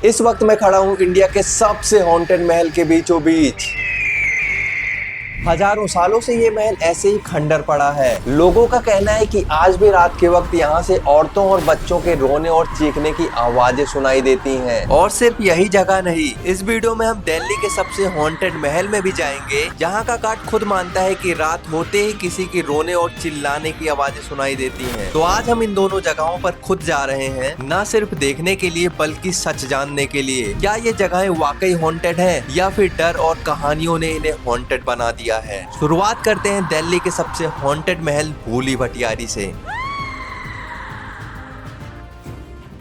इस वक्त मैं खड़ा हूँ इंडिया के सबसे हॉन्टेड महल के बीचों बीच। हजारों सालों से ये महल ऐसे ही खंडर पड़ा है। लोगों का कहना है कि आज भी रात के वक्त यहाँ से औरतों और बच्चों के रोने और चीखने की आवाजें सुनाई देती हैं। और सिर्फ यही जगह नहीं, इस वीडियो में हम दिल्ली के सबसे हॉन्टेड महल में भी जाएंगे, जहाँ का गार्ड खुद मानता है कि रात होते ही किसी की रोने और चिल्लाने की आवाजें सुनाई देती हैं। तो आज हम इन दोनों जगहों पर खुद जा रहे हैं, न सिर्फ देखने के लिए बल्कि सच जानने के लिए। क्या ये जगहें वाकई हॉन्टेड है या फिर डर और कहानियों ने इन्हें हॉन्टेड बना दिया है। शुरुआत करते हैं दिल्ली के सबसे हॉन्टेड महल भूली भटियारी से।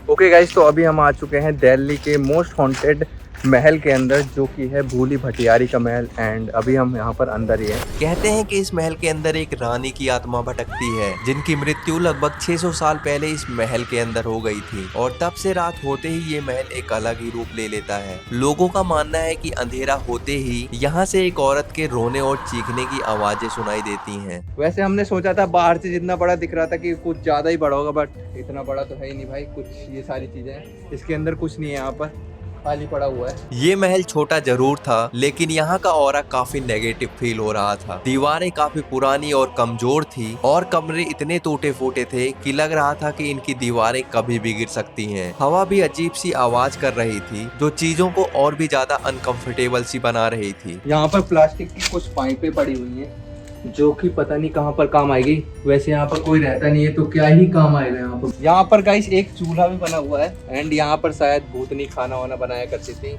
ओके गाइस, तो अभी हम आ चुके हैं दिल्ली के मोस्ट हॉन्टेड महल के अंदर, जो कि है भूली भटियारी का महल। एंड अभी हम यहाँ पर अंदर ही हैं। कहते हैं कि इस महल के अंदर एक रानी की आत्मा भटकती है, जिनकी मृत्यु लगभग 600 साल पहले इस महल के अंदर हो गई थी। और तब से रात होते ही ये महल एक अलग ही रूप ले लेता है। लोगों का मानना है कि अंधेरा होते ही यहाँ से एक औरत के रोने और चीखने की आवाजें सुनाई देती हैं। वैसे हमने सोचा था बाहर से जितना बड़ा दिख रहा था कि कुछ ज्यादा ही बड़ा होगा, बट इतना बड़ा तो है ही नहीं भाई। कुछ ये सारी चीजें, इसके अंदर कुछ नहीं है, यहाँ पर खाली पड़ा हुआ है। ये महल छोटा जरूर था, लेकिन यहाँ का ऑरा काफी नेगेटिव फील हो रहा था। दीवारें काफी पुरानी और कमजोर थी और कमरे इतने टूटे फूटे थे कि लग रहा था कि इनकी दीवारें कभी भी गिर सकती हैं। हवा भी अजीब सी आवाज कर रही थी, जो चीजों को और भी ज्यादा अनकंफर्टेबल सी बना रही थी। यहाँ पर प्लास्टिक की कुछ पाइपें पड़ी हुई है, जो कि पता नहीं कहाँ पर काम आएगी। वैसे यहाँ पर कोई रहता नहीं है, तो क्या ही काम आएगा यहाँ पर। यहाँ पर गाइस एक चूल्हा भी बना हुआ है। एंड यहाँ पर शायद भूतनी खाना वाना बनाया करती थी।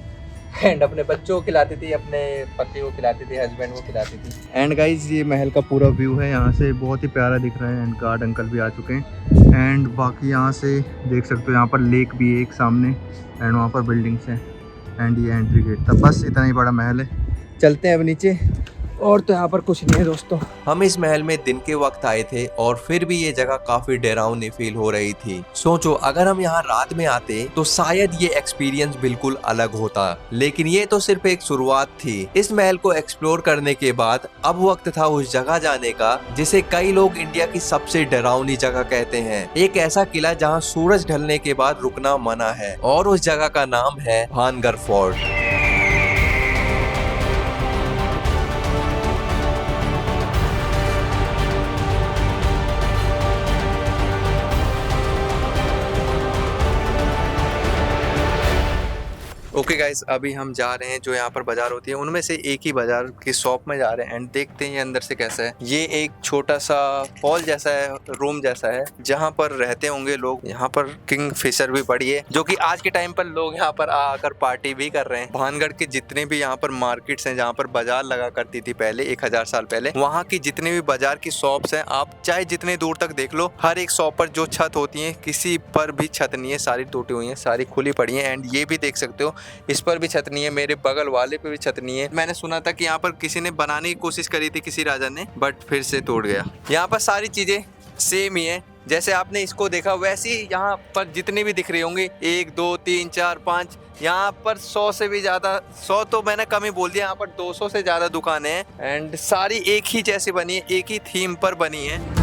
एंड अपने बच्चों को खिलाती थी, अपने पति को खिलाती थी, हस्बैंड को खिलाती थी। एंड गाइस ये महल का पूरा व्यू है, यहाँ से बहुत ही प्यारा दिख रहा है। एंड गार्ड अंकल भी आ चुके हैं। एंड बाकी यहाँ से देख सकते हो, यहाँ पर लेक भी है एक सामने। एंड वहाँ पर बिल्डिंग्स हैं। एंड ये एंट्री गेट था। बस इतना ही बड़ा महल है। चलते हैं अब नीचे। और तो यहाँ पर कुछ नहीं है दोस्तों। हम इस महल में दिन के वक्त आए थे और फिर भी ये जगह काफी डरावनी फील हो रही थी। सोचो अगर हम यहाँ रात में आते तो शायद ये एक्सपीरियंस बिल्कुल अलग होता, लेकिन ये तो सिर्फ एक शुरुआत थी। इस महल को एक्सप्लोर करने के बाद अब वक्त था उस जगह जाने का जिसे कई लोग इंडिया की सबसे डरावनी जगह कहते हैं। एक ऐसा किला जहाँ सूरज ढलने के बाद रुकना मना है, और उस जगह का नाम है भानगढ़ फोर्ट। ओके गाइस, अभी हम जा रहे हैं, जो यहाँ पर बाजार होती है उनमें से एक ही बाजार की शॉप में जा रहे हैं। एंड देखते हैं ये अंदर से कैसा है। ये एक छोटा सा हॉल जैसा है, रूम जैसा है, जहाँ पर रहते होंगे लोग। यहाँ पर किंग फिशर भी पड़ी है, जो कि आज के टाइम पर लोग यहाँ पर आकर पार्टी भी कर रहे हैं। भानगढ़ के जितने भी यहाँ पर मार्केट्स हैं, जहाँ पर बाजार लगा करती थी पहले 1000 साल पहले, वहाँ की जितने भी बाजार की शॉप्स हैं, आप चाहे जितने दूर तक देख लो, हर एक शॉप पर जो छत होती है, किसी पर भी छत नहीं है, सारी टूटी हुई है, सारी खुली पड़ी है। एंड ये भी देख सकते हो, इस पर भी छत नहीं है, मेरे बगल वाले पे भी छत नहीं है। मैंने सुना था कि यहाँ पर किसी ने बनाने की कोशिश करी थी, किसी राजा ने, बट फिर से टूट गया। यहाँ पर सारी चीजें सेम ही है, जैसे आपने इसको देखा वैसे ही यहाँ पर जितने भी दिख रहे होंगे, 1 2 3 4 5, यहाँ पर 100 से भी ज्यादा, 100 तो मैंने कम ही बोल दिया, यहाँ पर 200 से ज्यादा दुकानें हैं। एंड सारी एक ही जैसी बनी है, एक ही थीम पर बनी है।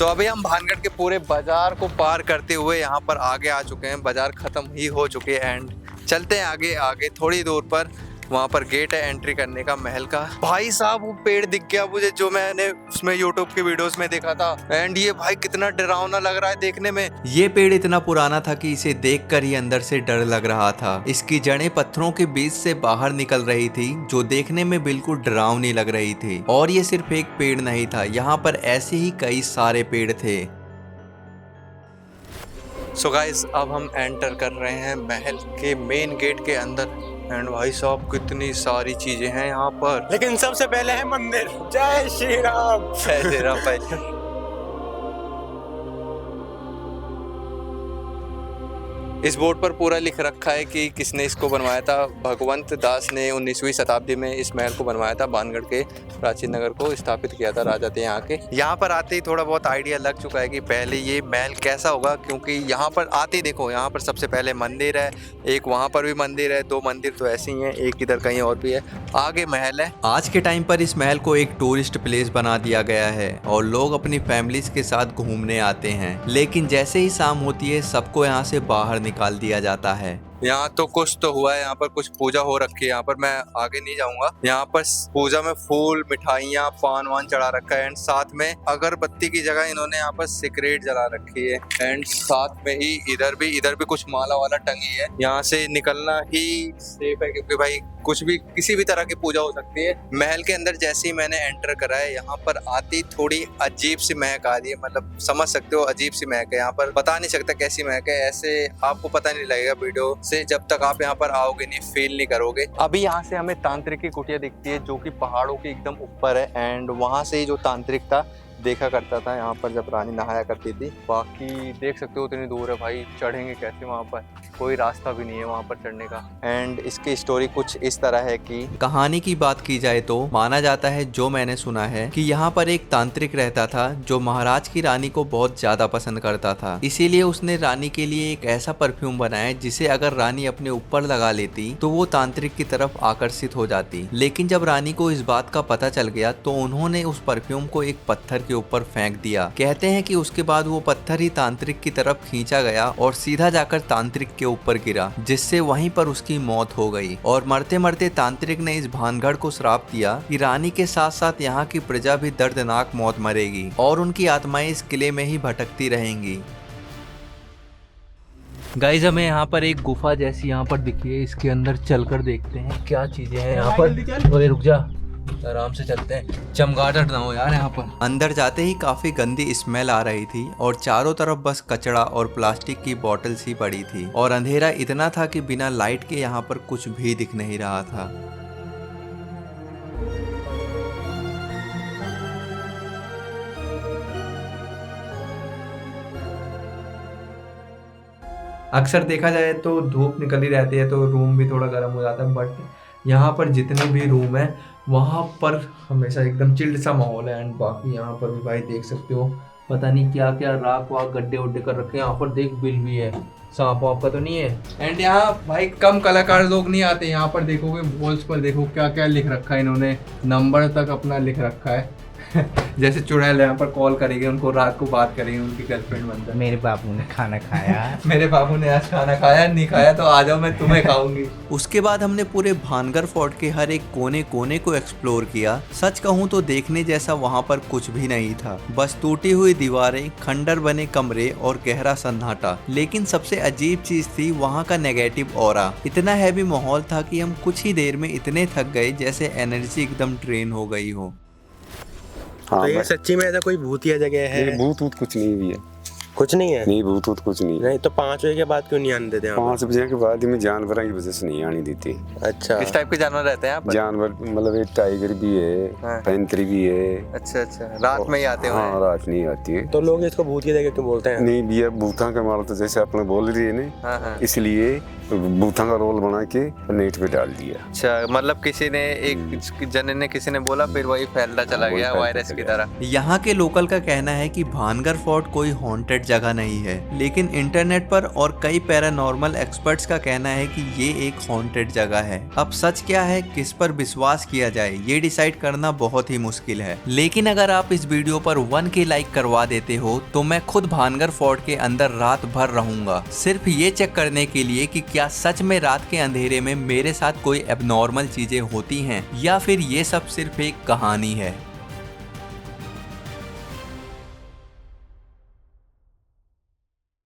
अभी हम भानगढ़ के पूरे बाजार को पार करते हुए यहाँ पर आगे आ चुके हैं। बाजार खत्म ही हो चुके हैं। एंड चलते हैं आगे। आगे थोड़ी दूर पर वहाँ पर गेट है एंट्री करने का महल का। भाई साहब वो पेड़ दिख गया मुझे, जो मैंने उसमें यूट्यूब के वीडियोस में देखा था। एंड ये भाई कितना डरावना लग रहा है देखने में। ये पेड़ इतना पुराना था कि इसे देखकर ही अंदर से डर लग रहा था। इसकी जड़ें पत्थरों के बीच से बाहर निकल रही थी, जो देखने में बिल्कुल डरावनी लग रही थी। और ये सिर्फ एक पेड़ नहीं था, यहाँ पर ऐसे ही कई सारे पेड़ थे। सो गाइस, अब हम एंटर कर रहे हैं महल के मेन गेट के अंदर। एंड भाई साहब कितनी सारी चीजें हैं यहाँ पर, लेकिन सबसे पहले है मंदिर। जय श्री राम। जय श्री राम भाई। इस बोर्ड पर पूरा लिख रखा है कि किसने इसको बनवाया था। भगवंत दास ने 19वीं शताब्दी में इस महल को बनवाया था। बानगढ़ के प्राचीन नगर को स्थापित किया था राजा थे यहाँ के। यहाँ पर आते ही थोड़ा बहुत आइडिया लग चुका है कि पहले ये महल कैसा होगा, क्योंकि यहाँ पर आते ही देखो यहाँ पर सबसे पहले मंदिर है, एक वहाँ पर भी मंदिर है, 2 मंदिर तो ऐसे ही हैं, एक इधर कहीं और भी है, आगे महल है। आज के टाइम पर इस महल को एक टूरिस्ट प्लेस बना दिया गया है और लोग अपनी फैमिलीज के साथ घूमने आते हैं, लेकिन जैसे ही शाम होती है सबको यहाँ से बाहर निकाल दिया जाता है। यहाँ तो कुछ तो हुआ है, यहाँ पर कुछ पूजा हो रखी है, यहाँ पर मैं आगे नहीं जाऊंगा। यहाँ पर पूजा में फूल, मिठाइयाँ, पान वान चढ़ा रखा है एंड साथ में अगरबत्ती की जगह इन्होंने यहाँ पर सिगरेट जला रखी है एंड साथ में ही इधर भी कुछ माला वाला टंगी है। यहाँ से निकलना ही सेफ है क्योंकि भाई कुछ भी किसी भी तरह की पूजा हो सकती है। महल के अंदर जैसे ही मैंने एंटर करा है यहाँ पर आती थोड़ी अजीब सी महक आ रही है, मतलब समझ सकते हो अजीब सी महक है। यहाँ पर बता नहीं सकता कैसी महक है, ऐसे आपको पता नहीं लगेगा वीडियो से जब तक आप यहाँ पर आओगे नहीं, फील नहीं करोगे। अभी यहाँ से हमें तांत्रिक की कुटिया दिखती है जो कि पहाड़ों के एकदम ऊपर है एंड वहाँ से ही जो तांत्रिक था देखा करता था यहाँ पर जब रानी नहाया करती थी। बाकी देख सकते हो उतनी दूर है भाई, चढ़ेंगे कैसे, वहाँ पर कोई रास्ता भी नहीं है वहाँ पर चढ़ने का। एंड इसकी स्टोरी कुछ इस तरह है कि कहानी की बात की जाए तो माना जाता है, जो मैंने सुना है, कि यहाँ पर एक तांत्रिक रहता था जो महाराज की रानी को बहुत ज्यादा पसंद करता था। इसीलिए उसने रानी के लिए एक ऐसा परफ्यूम बनाया जिसे अगर रानी अपने ऊपर लगा लेती तो वो तांत्रिक की तरफ आकर्षित हो जाती। लेकिन जब रानी को इस बात का पता चल गया तो उन्होंने उस परफ्यूम को एक पत्थर के ऊपर फेंक दिया। कहते हैं कि उसके बाद वो पत्थर ही तांत्रिक की तरफ खींचा गया और सीधा जाकर तांत्रिक के ऊपर गिरा, जिससे वहीं पर उसकी मौत हो गई। और मरते मरते तांत्रिक ने इस भानगढ़ को श्राप दिया कि रानी के साथ साथ यहाँ की प्रजा भी दर्दनाक मौत मरेगी और उनकी आत्माएं इस किले में ही भटकती रहेंगी। गाइस हमें यहाँ पर एक गुफा जैसी यहाँ पर दिखी है, इसके अंदर चलकर देखते हैं क्या चीजें हैं यहाँ पर। ओए रुक जा, आराम से चलते हैं, चमगादड़ ना हो यार यहाँ पर। अंदर जाते ही काफी गंदी स्मेल आ रही थी और चारों तरफ बस कचड़ा और प्लास्टिक की बॉटल्स ही पड़ी थी और अंधेरा इतना था कि बिना लाइट के यहाँ पर कुछ भी दिख नहीं रहा था। अक्सर देखा जाए तो धूप निकली रहती है तो रूम भी थोड़ा गर्म हो जाता है, बट यहाँ पर जितने भी रूम है वहाँ पर हमेशा एकदम चिल्ड सा माहौल है। एंड बाकी यहाँ पर भी भाई देख सकते हो पता नहीं क्या क्या राख वाख गड्ढे उड्ढे कर रखे हैं। यहाँ पर देख बिल भी है, सांप वाप का तो नहीं है। एंड यहाँ भाई कम कलाकार लोग नहीं आते, यहाँ पर देखोगे वॉल्स पर देखो क्या क्या लिख रखा है इन्होंने, नंबर तक अपना लिख रखा है। जैसे चुड़ैल यहाँ पर कॉल करेंगे उनको, रात को बात करेंगे उनकी गर्लफ्रेंड बनकर, मेरे बाबू ने खाना खाया मेरे बाबू ने आज खाना खाया, नहीं खाया तो आ जाओ मैं तुम्हें खाऊंगी। उसके बाद हमने पूरे भानगढ़ फोर्ट के हर एक कोने कोने को एक्सप्लोर किया। सच कहूँ तो देखने जैसा वहाँ पर कुछ भी नहीं था, बस टूटी हुई दीवारें, खंडर बने कमरे और गहरा सन्नाटा। लेकिन सबसे अजीब चीज थी वहाँ का नेगेटिव ऑरा। इतना हैवी माहौल था कि हम कुछ ही देर में इतने थक गए जैसे एनर्जी एकदम ड्रेन हो गई हो। हाँ, तो ये सच्ची में ऐसा कोई भूतिया जगह है? भूत वूत कुछ नहीं भी है, कुछ नहीं है। नहीं भूत वूत कुछ नहीं। नहीं तो 5 बजे के बाद क्यों नहीं आने देते? 5 बजे के बाद में जानवरों की वजह से नहीं आने देती। अच्छा, किस टाइप के जानवर रहते हैं यहाँ पर? जानवर मतलब एक टाइगर भी है, हाँ। पैंतरी भी है। अच्छा अच्छा, रात में ही आते हैं? हाँ रात नहीं आती है। तो लोग इसको भूतिया जगह क्यों बोलते हैं? नहीं भैया, भूता का माल तो जैसे आपने बोल रही है ना, हाँ हाँ। इसलिए भूता का रोल बना के नेट पे डाल दिया। अच्छा, मतलब किसी ने एक जने ने किसी ने बोला फिर वही फैलता चला गया वायरस की तरह। यहाँ के लोकल का कहना है कि भानगढ़ फोर्ट कोई हॉन्टेड जगह नहीं है, लेकिन इंटरनेट पर और कई पैरानॉर्मल एक्सपर्ट्स का कहना है कि ये एक हॉन्टेड जगह है। अब सच क्या है, किस पर विश्वास किया जाए, ये डिसाइड करना बहुत ही मुश्किल है। लेकिन अगर आप इस वीडियो पर 1K लाइक करवा देते हो तो मैं खुद भानगढ़ फोर्ट के अंदर रात भर रहूंगा, सिर्फ ये चेक करने के लिए कि क्या सच में रात के अंधेरे में मेरे साथ कोई एबनॉर्मल चीजें होती हैं या फिर ये सब सिर्फ एक कहानी है।